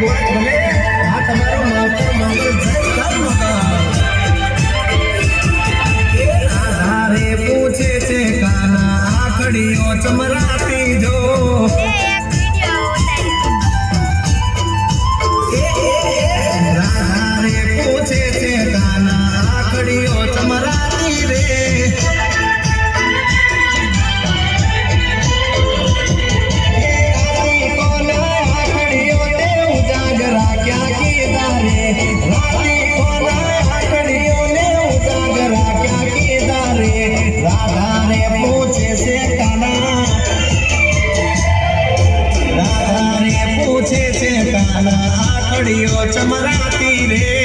ભલે આ તમારો માવતર મંગળ જય કર રાધારે પૂછે છે કાના આખડીઓ ચમરાતી જો રાધારે પૂછે છે કાના આખડીઓ ચમરાતી રે राधारे पूछे से काना आखड़ियों चमराती रे